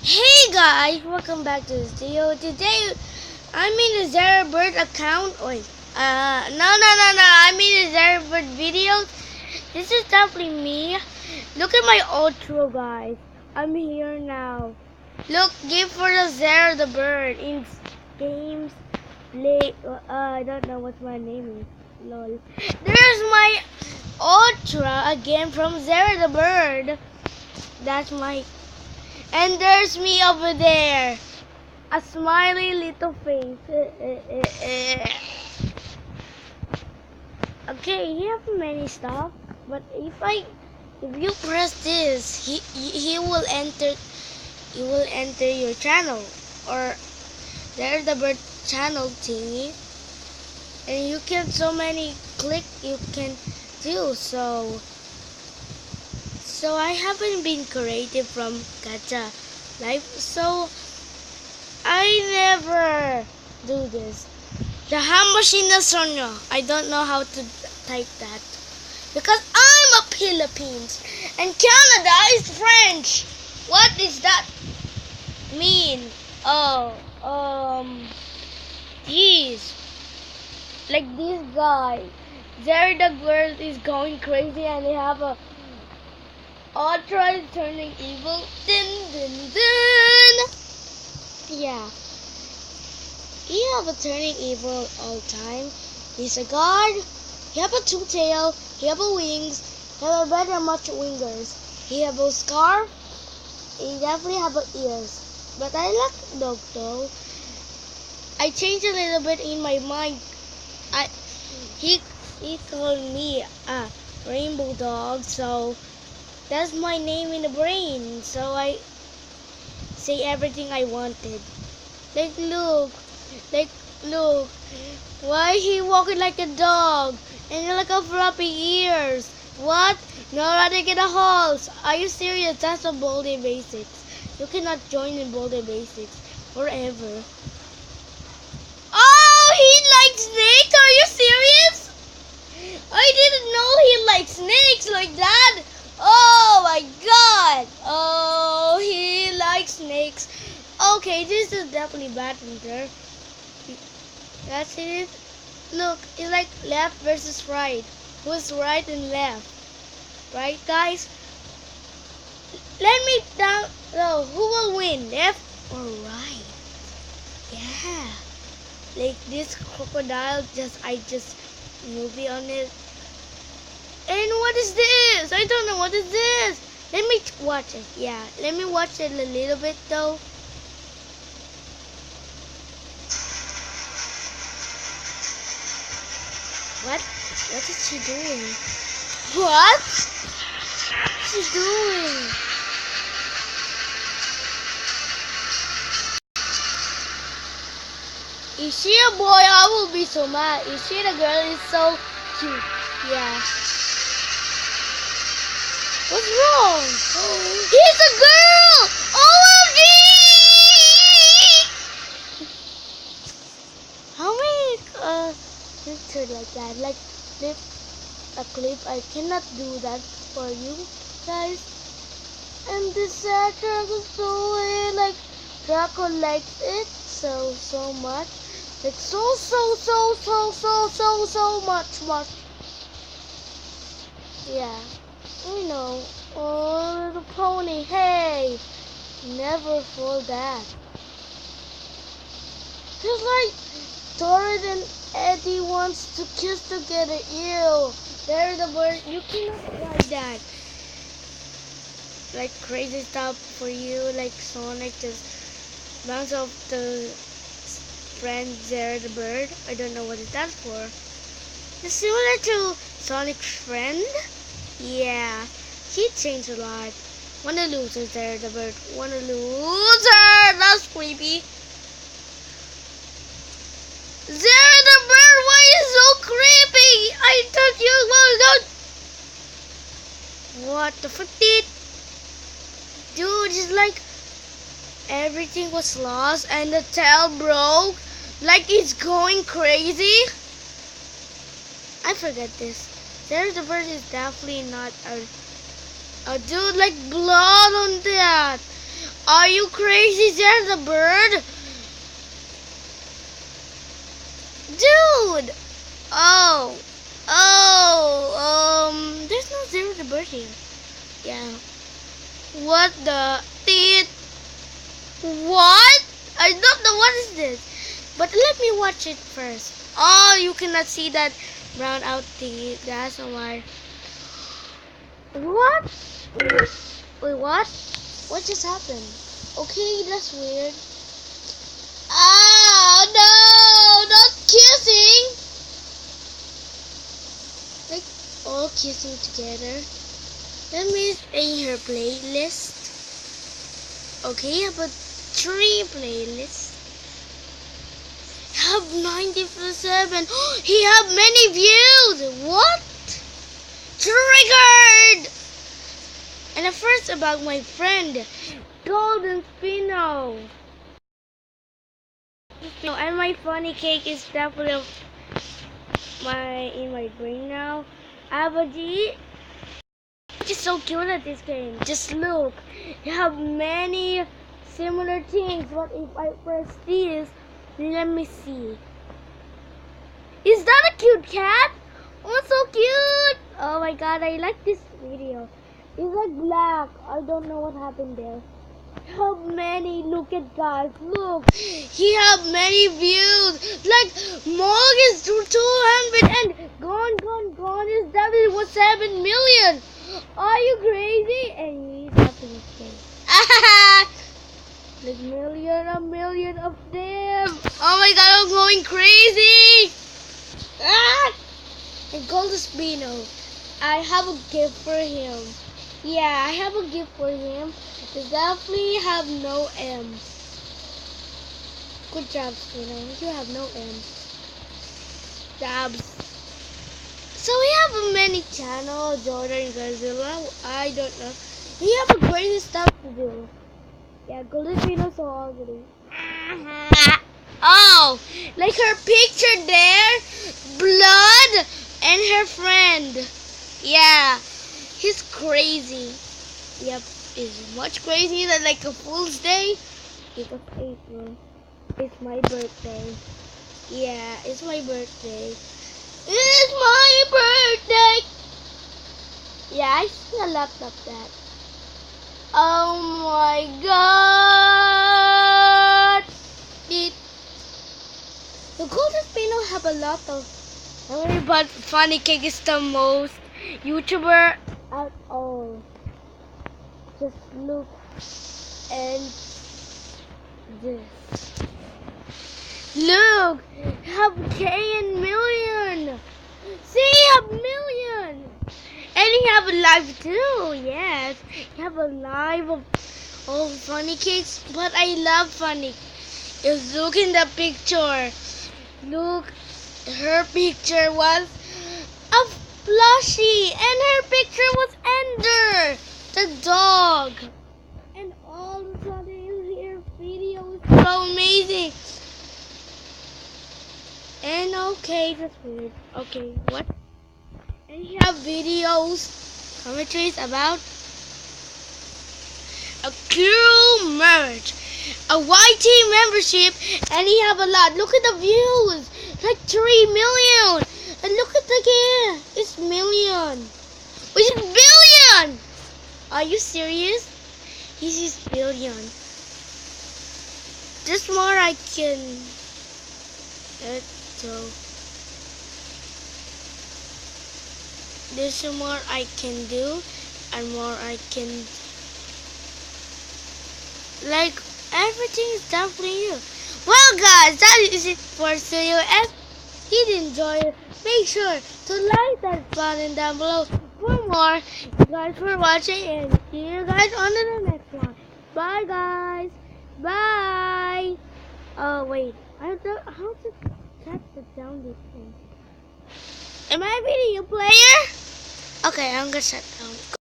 Hey guys, welcome back to this video. Today, I'm in the Zera Bird account. Wait, no. I'm in the Zera Bird video. This is definitely me. Look at my outro, guys. I'm here now. Look, give for the Zera the Bird in games. Play. I don't know what my name is. Lol. There's my outro again from Zera the Bird. That's my. And there's me over there. A smiley little face. Okay, he have many stuff, but if you press this, he will enter your channel, or there's the bird channel thingy, and you can so many click you can do. So I haven't been creative from Gacha Life, so I never do this. The Hamashina Sonya. I don't know how to type that because I'm a Philippines and Canada is French. What does that mean? Oh, geez. Like this guy. There the girl is going crazy and they have a Ultra is turning evil. Dun. Yeah. He have a turning evil all time. He's a god. He have a two tail. He have a wings. He have a better much wingers. He have a scarf. He definitely have a ears. But I like dog though. I changed a little bit in my mind. He called me a rainbow dog, so that's my name in the brain, so I say everything I wanted. Like look, why he walking like a dog and like a floppy ears? What? No running in the halls. Are you serious? That's a Boulder Basics. You cannot join in Boulder Basics forever. Oh, he likes snakes? Are you serious? I didn't know he likes snakes like that. Oh my god! Oh, he likes snakes. Okay, this is definitely badminton. That's it. Look, it's like left versus right. Who's right and left? Right, guys? Let me down. No, who will win, left or right? Yeah. Like this crocodile. I just movie on it. And what is this? I don't know what is this. Let me watch it. Yeah, let me watch it a little bit though. What? What is she doing? What? What's she doing? Is she a boy? I will be so mad. Is she the girl? Is so cute. Yeah. What's wrong? He's a girl! OMG! How many pictures like that? Like flip a clip. I cannot do that for you guys. And this sad Draco so like Draco likes it so much. Like so much. Yeah. I know. Oh, little pony. Hey, never fall that. Just like Torrid and Eddie wants to kiss together. Ew. There's the bird. You cannot try that. Like crazy stuff for you. Like Sonic just bounce off the friend there, the bird. I don't know what is that for. It's similar to Sonic's friend. Yeah, he changed a lot. Wanna loser there, the bird. Wanna loser! That's creepy. There, the bird. Why is so creepy? I thought you were not. What the fuck did? Dude, it's like everything was lost and the tail broke. Like it's going crazy. I forget this. There's the bird is definitely not a dude like blood on that. Are you you crazy? There's a bird. Dude! Oh. There's no Zero the bird here. Yeah. What the teeth? What? I don't know what is this. But let me watch it first. Oh, you cannot see that brown out teeth. That's why. What? Wait, what? What just happened? Okay, that's weird. Ah, no! Not kissing! Like, all kissing together. Let me in her playlist. Okay, how about 3 playlists? Have 97. He have many views. What? Triggered. And the first about my friend, Golden Spino. And my funny cake is definitely in my brain now. Abadi. Just so cute at this game. Just look. You have many similar things. But if I press this, let me see. Is that a cute cat? Oh, so cute! Oh my god, I like this video. It's like black. I don't know what happened there. How many? Look at guys. Look. He have many views. Like Mog is 200 and gone is definitely was 7 million. Are you crazy? And he's having a cake. Like a million of them. Oh my god, I'm going crazy. Ah! And Golden Spino. I have a gift for him. Yeah, I have a gift for him. They definitely have no M. Good job, Spino. You have no M. Jobs. So we have many channels, Jordan, Godzilla. I don't know. We have a great stuff to do. Yeah, Golden Spino so ugly. Oh, like her picture there, blood, and her friend. Yeah, he's crazy. Yep, is much crazier than like a Fool's Day. Because April, it's my birthday. Yeah, it's my birthday. It's my birthday. Yeah, I see a lot of that. Oh my god! The Golden Spino have a lot of. But Funny Cake is the most YouTuber at all. Just look and this. Look, have K and million. See, have million. And he have a live too. Yes, he have a live of all Funny Cakes. But I love Funny. Just look in the picture. Look, her picture was a plushie, and her picture was Ender, the dog. And all of a sudden, her video is so amazing. And okay, that's weird. Okay, what? And you have videos, commentaries about a cool merge, a YT membership, and he have a lot. Look at the views, like 3 million. And look at the game, it's million. Which is billion. Are you serious? This is billion. Just more I can. So there's more I can do, and more I can. Like everything is done for you. Well, guys, that is it for today. If you did enjoy it, make sure to like that button down below for more. You guys for watching, and see you guys on the next one. Bye, guys. Bye. Oh wait, I don't. How to catch the down this thing? Am I a video player? Okay, I'm gonna shut down.